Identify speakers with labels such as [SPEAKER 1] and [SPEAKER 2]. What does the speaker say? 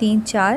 [SPEAKER 1] 3-4